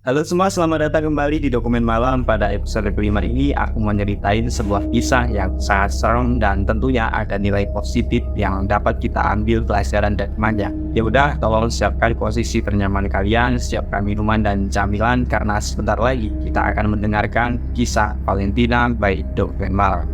Halo semua, selamat datang kembali di Dokumen Malam. Pada episode kelima ini, aku mau nyeritain sebuah kisah yang sangat serem dan tentunya ada nilai positif yang dapat kita ambil pelajaran dari temannya. Ya udah, tolong siapkan posisi ternyaman kalian, siapkan minuman dan camilan karena sebentar lagi kita akan mendengarkan kisah Valentina by Dokumen Malam.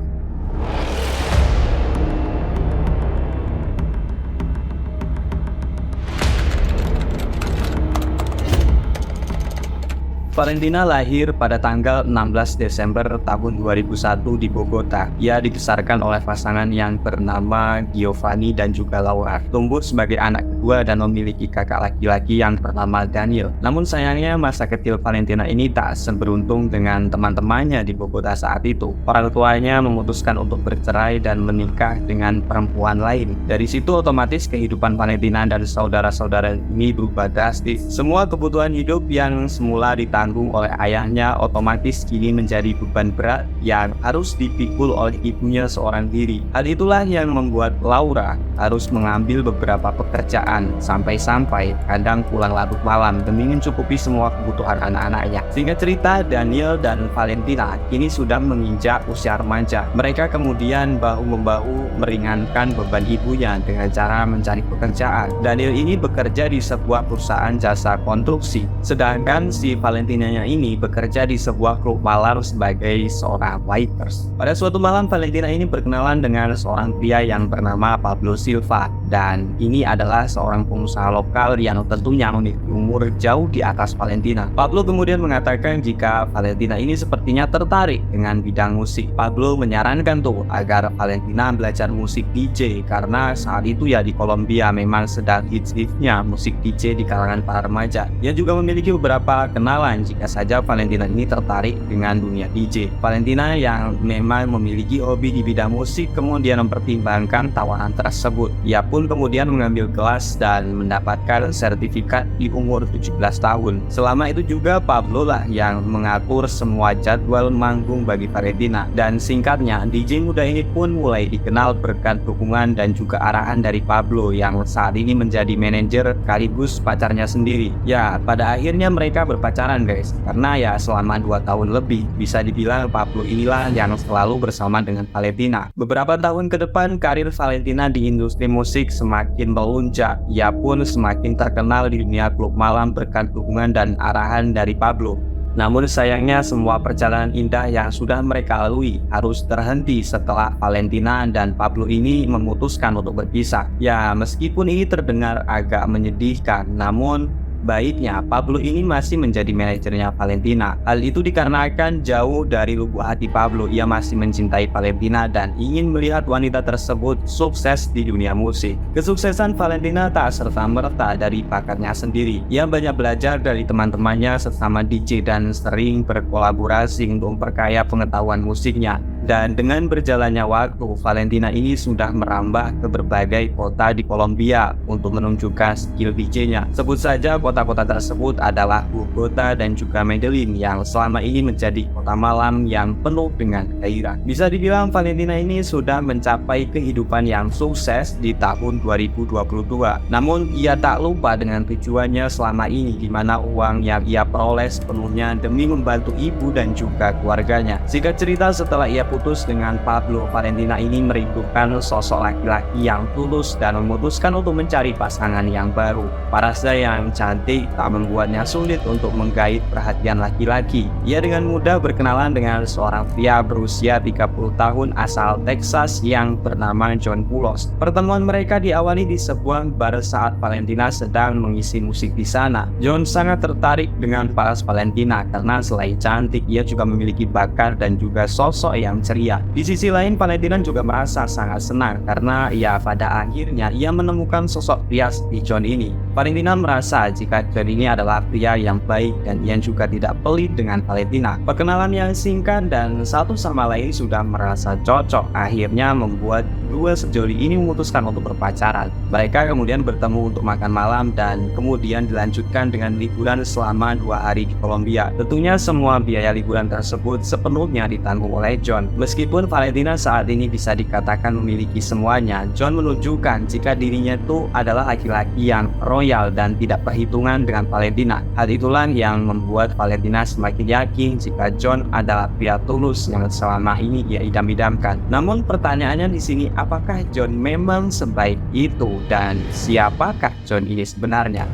Valentina lahir pada tanggal 16 Desember tahun 2001 di Bogota. Ia dibesarkan oleh pasangan yang bernama Giovanni dan juga Laura. Tumbuh sebagai anak kedua dan memiliki kakak laki-laki yang bernama Daniel. Namun sayangnya masa kecil Valentina ini tak seberuntung dengan teman-temannya di Bogota saat itu. Orang tuanya memutuskan untuk bercerai dan menikah dengan perempuan lain. Dari situ otomatis kehidupan Valentina dan saudara-saudara ini berubah drastis. Semua kebutuhan hidup yang semula ditanggung oleh ayahnya otomatis kini menjadi beban berat yang harus dipikul oleh ibunya seorang diri. Hal itulah yang membuat Laura harus mengambil beberapa pekerjaan sampai-sampai kadang pulang larut malam demi mencukupi semua kebutuhan anak-anaknya. Singkat cerita, Daniel dan Valentina kini sudah menginjak usia remaja. Mereka kemudian bahu-membahu meringankan beban ibunya dengan cara mencari pekerjaan. Daniel ini bekerja di sebuah perusahaan jasa konstruksi, sedangkan si Valentina ini bekerja di sebuah klub malam sebagai seorang waiters. Pada suatu malam, Valentina ini berkenalan dengan seorang pria yang bernama Pablo Silva, dan ini adalah seorang pengusaha lokal yang tentunya memiliki umur jauh di atas Valentina. Pablo kemudian mengatakan jika Valentina ini sepertinya tertarik dengan bidang musik. Pablo menyarankan tuh agar Valentina belajar musik DJ karena saat itu ya di Kolombia memang sedang hits-hitsnya musik DJ di kalangan para remaja. Dia juga memiliki beberapa kenalan jika saja Valentina ini tertarik dengan dunia DJ. Valentina yang memang memiliki hobi di bidang musik kemudian mempertimbangkan tawaran tersebut. Ia pun kemudian mengambil kelas dan mendapatkan sertifikat di umur 17 tahun. Selama itu juga Pablo lah yang mengatur semua jadwal manggung bagi Valentina. Dan singkatnya, DJ muda ini pun mulai dikenal berkat dukungan dan juga arahan dari Pablo yang saat ini menjadi manajer sekaligus pacarnya sendiri. Ya, pada akhirnya mereka berpacaran guys, karena ya selama 2 tahun lebih bisa dibilang Pablo inilah yang selalu bersama dengan Valentina. Beberapa tahun ke depan karir Valentina di industri musik semakin melunjak. Ia pun semakin terkenal di dunia klub malam berkat dukungan dan arahan dari Pablo. Namun sayangnya semua perjalanan indah yang sudah mereka lalui harus terhenti setelah Valentina dan Pablo ini memutuskan untuk berpisah. Ya, meskipun ini terdengar agak menyedihkan, namun baiknya Pablo ini masih menjadi manajernya Valentina. Hal itu dikarenakan jauh dari lubuk hati Pablo, ia masih mencintai Valentina dan ingin melihat wanita tersebut sukses di dunia musik. Kesuksesan Valentina tak serta-merta dari bakatnya sendiri. Ia banyak belajar dari teman-temannya sesama DJ dan sering berkolaborasi untuk memperkaya pengetahuan musiknya. Dan dengan berjalannya waktu, Valentina ini sudah merambah ke berbagai kota di Kolombia untuk menunjukkan skill DJ-nya. Sebut saja kota-kota tersebut adalah Bogota dan juga Medellin yang selama ini menjadi kota malam yang penuh dengan gairah. Bisa dibilang Valentina ini sudah mencapai kehidupan yang sukses di tahun 2022. Namun ia tak lupa dengan tujuannya selama ini, di mana uang yang ia peroleh sepenuhnya demi membantu ibu dan juga keluarganya. Singkat cerita, setelah ia putus dengan Pablo, Valentina ini merindukan sosok laki-laki yang tulus dan memutuskan untuk mencari pasangan yang baru. Parasnya yang cantik tak membuatnya sulit untuk menggait perhatian laki-laki. Ia dengan mudah berkenalan dengan seorang pria berusia 30 tahun asal Texas yang bernama John Pulos. Pertemuan mereka diawali di sebuah bar saat Valentina sedang mengisi musik di sana. John sangat tertarik dengan paras Valentina karena selain cantik, ia juga memiliki bakat dan juga sosok yang ceria. Di sisi lain, Valentina juga merasa sangat senang karena pada akhirnya ia menemukan sosok pria seperti John ini. Valentina merasa jika John ini adalah pria yang baik dan ia juga tidak pelit dengan Valentina. Perkenalan yang singkat dan satu sama lain sudah merasa cocok akhirnya membuat kedua sejoli ini memutuskan untuk berpacaran. Mereka kemudian bertemu untuk makan malam dan kemudian dilanjutkan dengan liburan selama 2 hari di Kolombia. Tentunya semua biaya liburan tersebut sepenuhnya ditanggung oleh John. Meskipun Valentina saat ini bisa dikatakan memiliki semuanya, John menunjukkan jika dirinya itu adalah laki-laki yang royal dan tidak perhitungan dengan Valentina. Hal itulah yang membuat Valentina semakin yakin jika John adalah pria tulus yang selama ini ia idam-idamkan. Namun pertanyaannya di sini, apakah John memang sebaik itu dan siapakah John ini sebenarnya?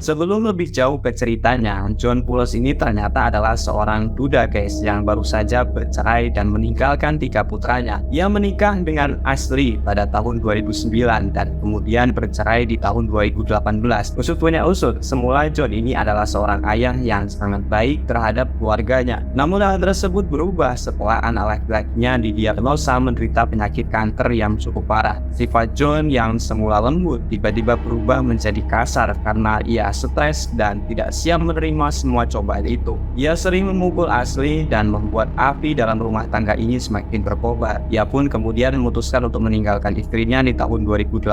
Sebelum lebih jauh ke ceritanya, John Pulos ini ternyata adalah seorang duda guys yang baru saja bercerai dan meninggalkan 3 putranya. Ia menikah dengan Ashley pada tahun 2009 dan kemudian bercerai di tahun 2018. Usut punya usut, semula John ini adalah seorang ayah yang sangat baik terhadap keluarganya. Namun hal tersebut berubah setelah anak laki-lakinya didiagnosa menderita penyakit kanker yang cukup parah. Sifat John yang semula lembut tiba-tiba berubah menjadi kasar karena ia stres dan tidak siap menerima semua cobaan itu. Ia sering memukul Ashley dan membuat api dalam rumah tangga ini semakin berkobar. Ia pun kemudian memutuskan untuk meninggalkan istrinya di tahun 2018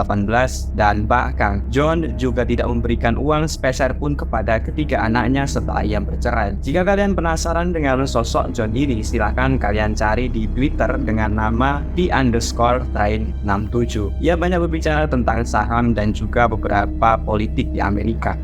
dan bahkan John juga tidak memberikan uang sepeser pun kepada ketiga anaknya setelah ia bercerai. Jika kalian penasaran dengan sosok John ini, silahkan kalian cari di Twitter dengan nama _train67. Ia banyak berbicara tentang saham dan juga beberapa politik di Amerika.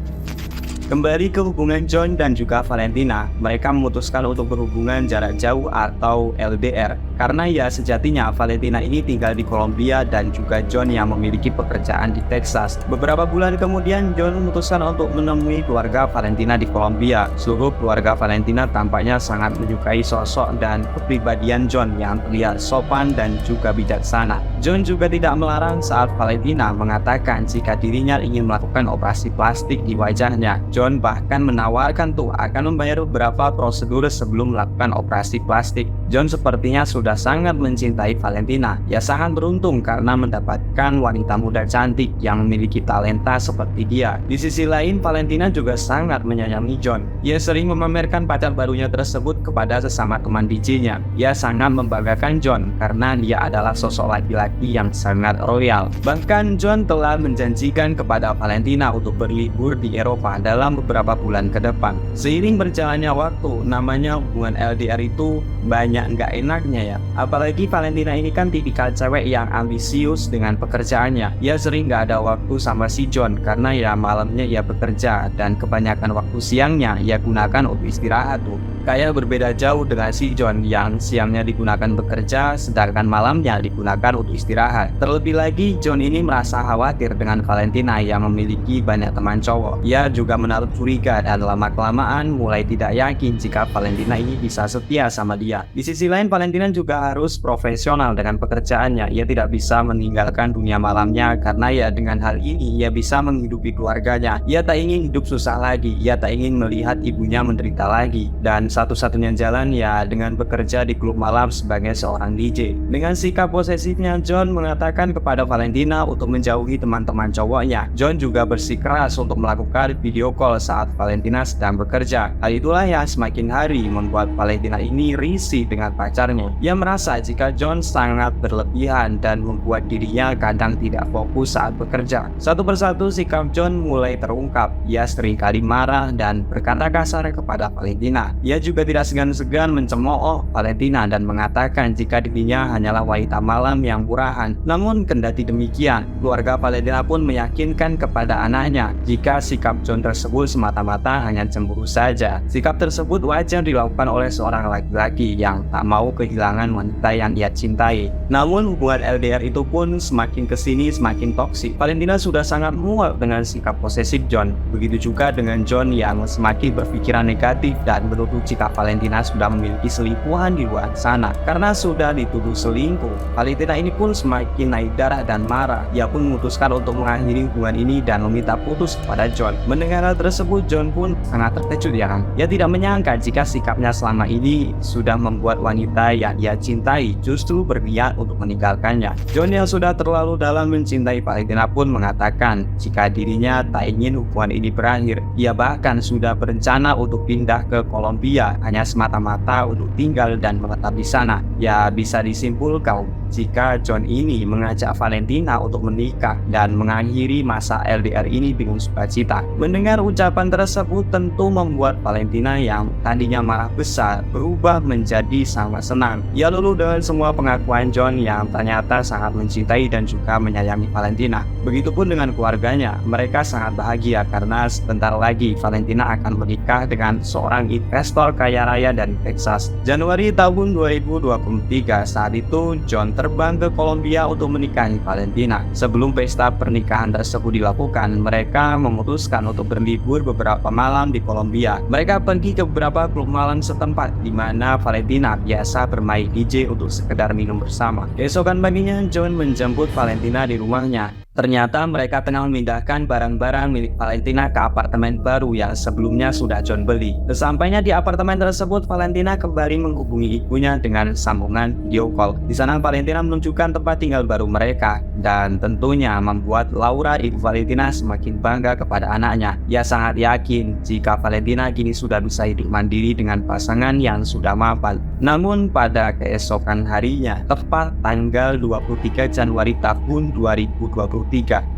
Kembali ke hubungan John dan juga Valentina, mereka memutuskan untuk berhubungan jarak jauh atau LDR. Karena ya sejatinya Valentina ini tinggal di Kolombia dan juga John yang memiliki pekerjaan di Texas. Beberapa bulan kemudian John memutuskan untuk menemui keluarga Valentina di Kolombia. Seluruh keluarga Valentina tampaknya sangat menyukai sosok dan kepribadian John yang terlihat sopan dan juga bijaksana. John juga tidak melarang saat Valentina mengatakan jika dirinya ingin melakukan operasi plastik di wajahnya. John bahkan menawarkan tuh akan membayar beberapa prosedur sebelum melakukan operasi plastik. John sepertinya sudah sangat mencintai Valentina. Ia sangat beruntung karena mendapatkan wanita muda cantik yang memiliki talenta seperti dia. Di sisi lain, Valentina juga sangat menyayangi John. Ia sering memamerkan pacar barunya tersebut kepada sesama teman DJ-nya. Ia sangat membanggakan John karena dia adalah sosok laki-laki yang sangat royal. Bahkan John telah menjanjikan kepada Valentina untuk berlibur di Eropa dalam beberapa bulan ke depan. Seiring berjalannya waktu, namanya hubungan LDR itu banyak nggak enaknya ya. Apalagi Valentina ini kan tipikal cewek yang ambisius dengan pekerjaannya. Ia sering nggak ada waktu sama si John karena ya malamnya ia bekerja dan kebanyakan waktu siangnya ia gunakan untuk istirahat tuh. Kayak berbeda jauh dengan si John yang siangnya digunakan bekerja sedangkan malamnya digunakan untuk istirahat. Terlebih lagi John ini merasa khawatir dengan Valentina yang memiliki banyak teman cowok. Ia juga menaruh curiga dan lama-kelamaan mulai tidak yakin jika Valentina ini bisa setia sama dia. Di sisi lain Valentina juga harus profesional dengan pekerjaannya. Ia tidak bisa meninggalkan dunia malamnya karena ya dengan hal ini ia bisa menghidupi keluarganya. Ia tak ingin hidup susah lagi. Ia tak ingin melihat ibunya menderita lagi. Dan satu-satunya jalan ya dengan bekerja di klub malam sebagai seorang DJ. Dengan sikap posesifnya, John mengatakan kepada Valentina untuk menjauhi teman-teman cowoknya. John juga bersikeras untuk melakukan video call saat Valentina sedang bekerja. Hal itulah yang semakin hari membuat Valentina ini risih dengan pacarnya. Ia merasa jika John sangat berlebihan dan membuat dirinya kadang tidak fokus saat bekerja. Satu persatu sikap John mulai terungkap. Ia seringkali marah dan berkata kasar kepada Valentina. Ia juga tidak segan-segan mencemooh Valentina dan mengatakan jika dirinya hanyalah wanita malam yang murahan. Namun kendati demikian, keluarga Valentina pun meyakinkan kepada anaknya jika sikap John tersebut semata-mata hanya cemburu saja. Sikap tersebut wajar dilakukan oleh seorang laki-laki yang tak mau kehilangan wanita yang ia cintai. Namun hubungan LDR itu pun semakin kesini semakin toksik. Valentina sudah sangat muak dengan sikap posesif John. Begitu juga dengan John yang semakin berpikiran negatif dan menuduh jika Valentina sudah memiliki selingkuhan di luar sana. Karena sudah dituduh selingkuh, Valentina ini pun semakin naik darah dan marah. Ia pun memutuskan untuk mengakhiri hubungan ini dan meminta putus kepada John. Mendengar hal tersebut, John pun sangat terkejut ya kan. Ia tidak menyangka jika sikapnya selama ini sudah membuat wanita yang ia cintai justru berniat untuk meninggalkannya. John yang sudah terlalu dalam mencintai Valentina pun mengatakan jika dirinya tak ingin hubungan ini berakhir. Ia bahkan sudah berencana untuk pindah ke Kolombia Colombia hanya semata-mata untuk tinggal dan menetap di sana. Ya, bisa disimpulkan jika John ini mengajak Valentina untuk menikah dan mengakhiri masa LDR ini dengan sukacita. Mendengar ucapan tersebut tentu membuat Valentina yang tadinya marah besar berubah menjadi sangat senang. Ia luluh dengan semua pengakuan John yang ternyata sangat mencintai dan juga menyayangi Valentina. Begitupun dengan keluarganya, mereka sangat bahagia karena sebentar lagi Valentina akan menikah dengan seorang investor kaya raya dari Texas. Januari tahun 2023, saat itu John terbang ke Kolombia untuk menikahi Valentina. Sebelum pesta pernikahan tersebut dilakukan, mereka memutuskan untuk berlibur beberapa malam di Kolombia. Mereka pergi ke beberapa klub malam setempat di mana Valentina biasa bermain DJ untuk sekedar minum bersama. Keesokan paginya, John menjemput Valentina di rumahnya. Ternyata mereka tengah memindahkan barang-barang milik Valentina ke apartemen baru yang sebelumnya sudah John beli. Sesampainya di apartemen tersebut, Valentina kembali menghubungi ibunya dengan sambungan video call. Di sana Valentina menunjukkan tempat tinggal baru mereka dan tentunya membuat Laura, ibu Valentina, semakin bangga kepada anaknya. Ia sangat yakin jika Valentina kini sudah bisa hidup mandiri dengan pasangan yang sudah mapan. Namun pada keesokan harinya, tepat tanggal 23 Januari tahun 2023,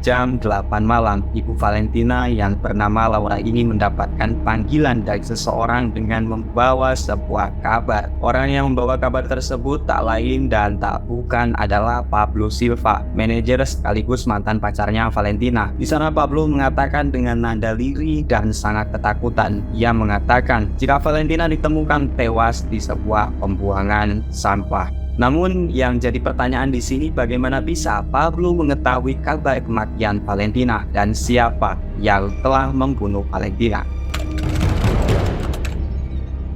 jam 8 malam, ibu Valentina yang bernama Laura ini mendapatkan panggilan dari seseorang dengan membawa sebuah kabar. Orang yang membawa kabar tersebut tak lain dan tak bukan adalah Pablo Silva, manajer sekaligus mantan pacarnya Valentina. Di sana Pablo mengatakan dengan nada lirih dan sangat ketakutan. Ia mengatakan jika Valentina ditemukan tewas di sebuah pembuangan sampah. Namun yang jadi pertanyaan di sini, bagaimana bisa Pablo mengetahui kabar kematian Valentina dan siapa yang telah membunuh Valentina?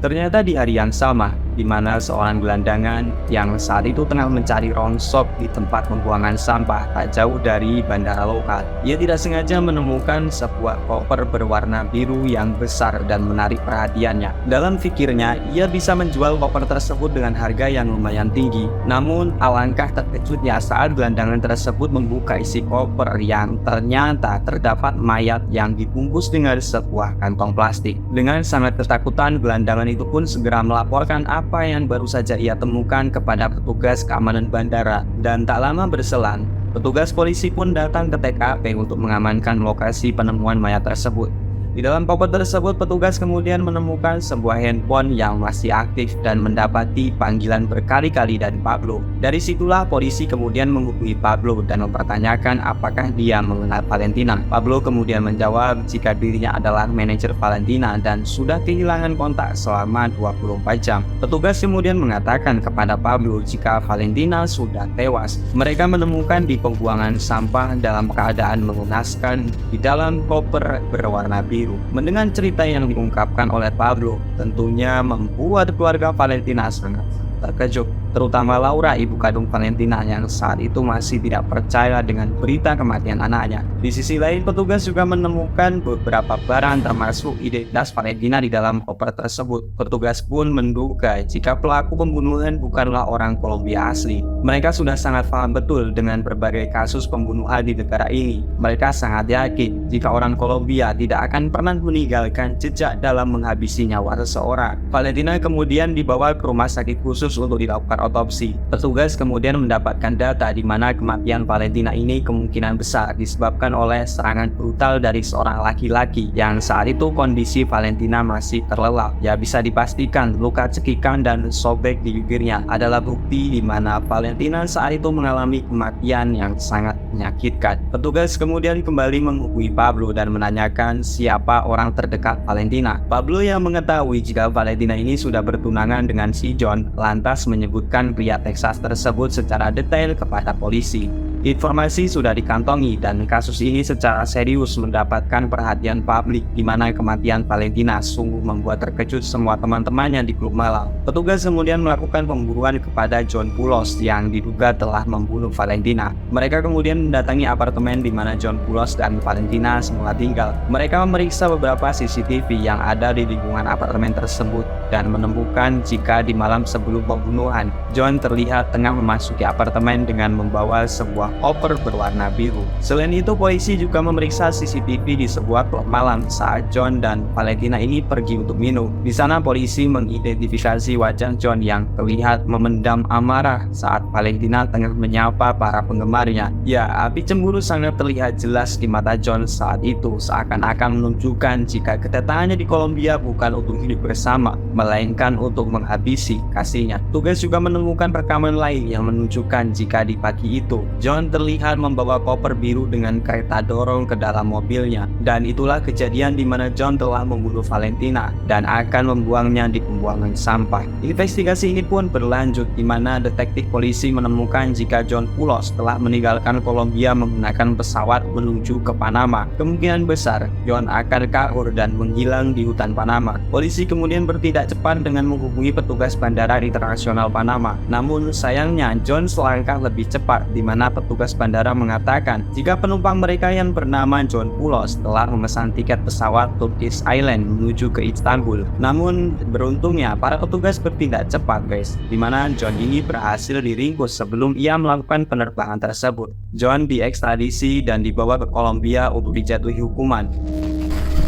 Ternyata di hari yang sama, di mana seorang gelandangan yang saat itu tengah mencari rongsok di tempat pembuangan sampah tak jauh dari bandara lokal. Ia tidak sengaja menemukan sebuah koper berwarna biru yang besar dan menarik perhatiannya. Dalam pikirnya, ia bisa menjual koper tersebut dengan harga yang lumayan tinggi. Namun, alangkah terkejutnya saat gelandangan tersebut membuka isi koper yang ternyata terdapat mayat yang dibungkus dengan sebuah kantong plastik. Dengan sangat ketakutan, gelandangan itu pun segera melaporkan apa yang baru saja ia temukan kepada petugas keamanan bandara. Dan tak lama berselang, petugas polisi pun datang ke TKP untuk mengamankan lokasi penemuan mayat tersebut. Di dalam koper tersebut, petugas kemudian menemukan sebuah handphone yang masih aktif dan mendapati panggilan berkali-kali dari Pablo. Dari situlah polisi kemudian menghubungi Pablo dan mempertanyakan apakah dia mengenal Valentina. Pablo kemudian menjawab jika dirinya adalah manajer Valentina dan sudah kehilangan kontak selama 24 jam. Petugas kemudian mengatakan kepada Pablo jika Valentina sudah tewas. Mereka menemukan di pembuangan sampah dalam keadaan mengenaskan di dalam koper berwarna biru. Mendengar cerita yang diungkapkan oleh Pablo, tentunya membuat keluarga Valentina sangat terkejut, terutama Laura, ibu kandung Valentina, yang saat itu masih tidak percaya dengan berita kematian anaknya. Di sisi lain, petugas juga menemukan beberapa barang termasuk identitas Valentina di dalam koper tersebut. Petugas pun menduga jika pelaku pembunuhan bukanlah orang Kolombia asli. Mereka sudah sangat paham betul dengan berbagai kasus pembunuhan di negara ini. Mereka sangat yakin jika orang Kolombia tidak akan pernah meninggalkan jejak dalam menghabisi nyawa seseorang. Valentina kemudian dibawa ke rumah sakit khusus untuk dilakukan otopsi. Petugas kemudian mendapatkan data di mana kematian Valentina ini kemungkinan besar disebabkan oleh serangan brutal dari seorang laki-laki yang saat itu kondisi Valentina masih terlelap. Ya, bisa dipastikan luka cekikan dan sobek di bibirnya adalah bukti di mana Valentina saat itu mengalami kematian yang sangat menyakitkan. Petugas kemudian kembali menghubungi Pablo dan menanyakan siapa orang terdekat Valentina. Pablo yang mengetahui jika Valentina ini sudah bertunangan dengan si John lantas menyebutkan pria Texas tersebut secara detail kepada polisi. Informasi sudah dikantongi dan kasus ini secara serius mendapatkan perhatian publik, di mana kematian Valentina sungguh membuat terkejut semua teman-temannya di klub malam. Petugas kemudian melakukan pemburuan kepada John Poulos yang diduga telah membunuh Valentina. Mereka kemudian mendatangi apartemen di mana John Poulos dan Valentina semula tinggal. Mereka memeriksa beberapa CCTV yang ada di lingkungan apartemen tersebut. dan menemukan jika di malam sebelum pembunuhan, John terlihat tengah memasuki apartemen dengan membawa sebuah koper berwarna biru. Selain itu, polisi juga memeriksa CCTV di sebuah klub malam saat John dan Valentina ini pergi untuk minum. Di sana polisi mengidentifikasi wajah John yang terlihat memendam amarah saat Valentina tengah menyapa para penggemarnya. Ya, api cemburu sangat terlihat jelas di mata John saat itu, seakan-akan menunjukkan jika kedatangannya di Kolombia bukan untuk hidup bersama, melainkan untuk menghabisi kasihnya. Tugas juga menemukan rekaman lain yang menunjukkan jika di pagi itu, John terlihat membawa koper biru dengan kereta dorong ke dalam mobilnya. Dan itulah kejadian di mana John telah membunuh Valentina dan akan membuangnya di pembuangan sampah. Investigasi ini pun berlanjut di mana detektif polisi menemukan jika John Pulos telah meninggalkan Kolombia menggunakan pesawat menuju ke Panama. Kemungkinan besar John akan kabur dan menghilang di hutan Panama. Polisi kemudian bertindak cepat dengan menghubungi petugas Bandara Internasional Panama. Namun sayangnya John selangkah lebih cepat, di mana petugas bandara mengatakan jika penumpang mereka yang bernama John Pulos telah memesan tiket pesawat Turkish Airlines menuju ke Istanbul. Namun beruntungnya para petugas bertindak cepat guys, di mana John ini berhasil diringkus sebelum ia melakukan penerbangan tersebut. John diekstradisi dan dibawa ke Kolombia untuk dijatuhi hukuman.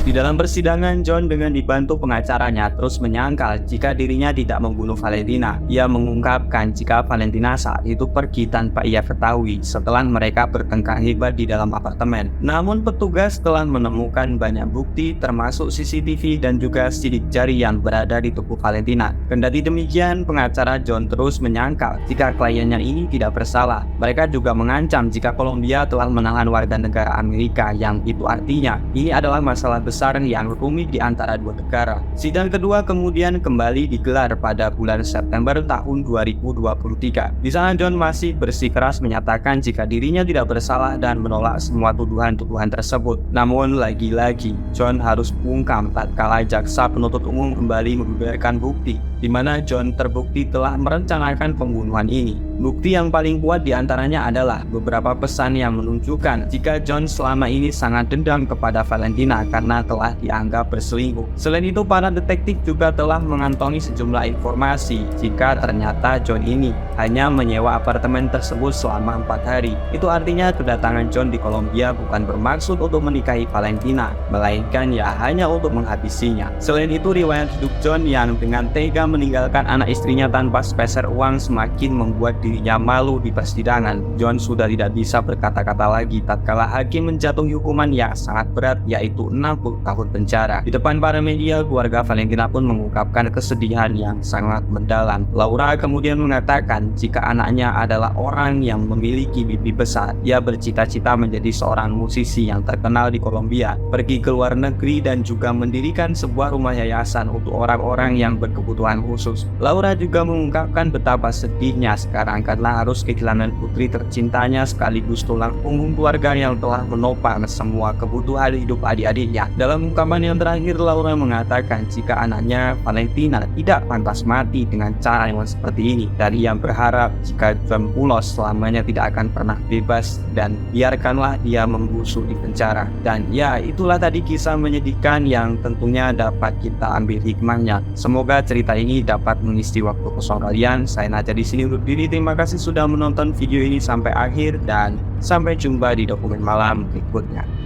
Di dalam persidangan, John dengan dibantu pengacaranya terus menyangkal jika dirinya tidak membunuh Valentina. Ia mengungkapkan jika Valentina saat itu pergi tanpa ia ketahui setelah mereka bertengkar hebat di dalam apartemen. Namun petugas telah menemukan banyak bukti termasuk CCTV dan juga sidik jari yang berada di tubuh Valentina. Kendati demikian, pengacara John terus menyangkal jika kliennya ini tidak bersalah. Mereka juga mengancam jika Kolombia telah menahan warga negara Amerika, yang itu artinya ini adalah masalah besar yang rumit di antara dua negara. Sidang kedua kemudian kembali digelar pada bulan September tahun 2023. Di sana John masih bersikeras menyatakan jika dirinya tidak bersalah dan menolak semua tuduhan-tuduhan tersebut. Namun lagi-lagi John harus bungkam tatkala jaksa penuntut umum kembali membeberkan bukti di mana John terbukti telah merencanakan pembunuhan ini. Bukti yang paling kuat diantaranya adalah beberapa pesan yang menunjukkan jika John selama ini sangat dendam kepada Valentina karena telah dianggap berselingkuh. Selain itu, para detektif juga telah mengantongi sejumlah informasi jika ternyata John ini hanya menyewa apartemen tersebut selama 4 hari. Itu artinya kedatangan John di Kolombia bukan bermaksud untuk menikahi Valentina, melainkan ya hanya untuk menghabisinya. Selain itu, riwayat hidup John yang dengan tega meninggalkan anak istrinya tanpa sepeser uang semakin membuat dirinya malu di persidangan. John sudah tidak bisa berkata-kata lagi tatkala hakim menjatuhi hukuman yang sangat berat, yaitu 60 tahun penjara. Di depan para media, keluarga Valentina pun mengungkapkan kesedihan yang sangat mendalam. Laura kemudian mengatakan jika anaknya adalah orang yang memiliki mimpi besar. Ia bercita-cita menjadi seorang musisi yang terkenal di Kolombia, pergi ke luar negeri dan juga mendirikan sebuah rumah yayasan untuk orang-orang yang berkebutuhan khusus. Laura juga mengungkapkan betapa sedihnya sekarang karena harus kehilangan putri tercintanya sekaligus tulang punggung keluarga yang telah menopang semua kebutuhan hidup adik-adiknya. Dalam ungkapan yang terakhir, Laura mengatakan jika anaknya Valentina tidak pantas mati dengan cara yang seperti ini, dan ia berharap jika John Pulos selamanya tidak akan pernah bebas dan biarkanlah dia membusuk di penjara. Dan ya, itulah tadi kisah menyedihkan yang tentunya dapat kita ambil hikmahnya. Semoga cerita ini dapat mengisi waktu kosong kalian. Saya Naja di sini undur diri. Terima kasih sudah menonton video ini sampai akhir dan sampai jumpa di dokumen malam berikutnya.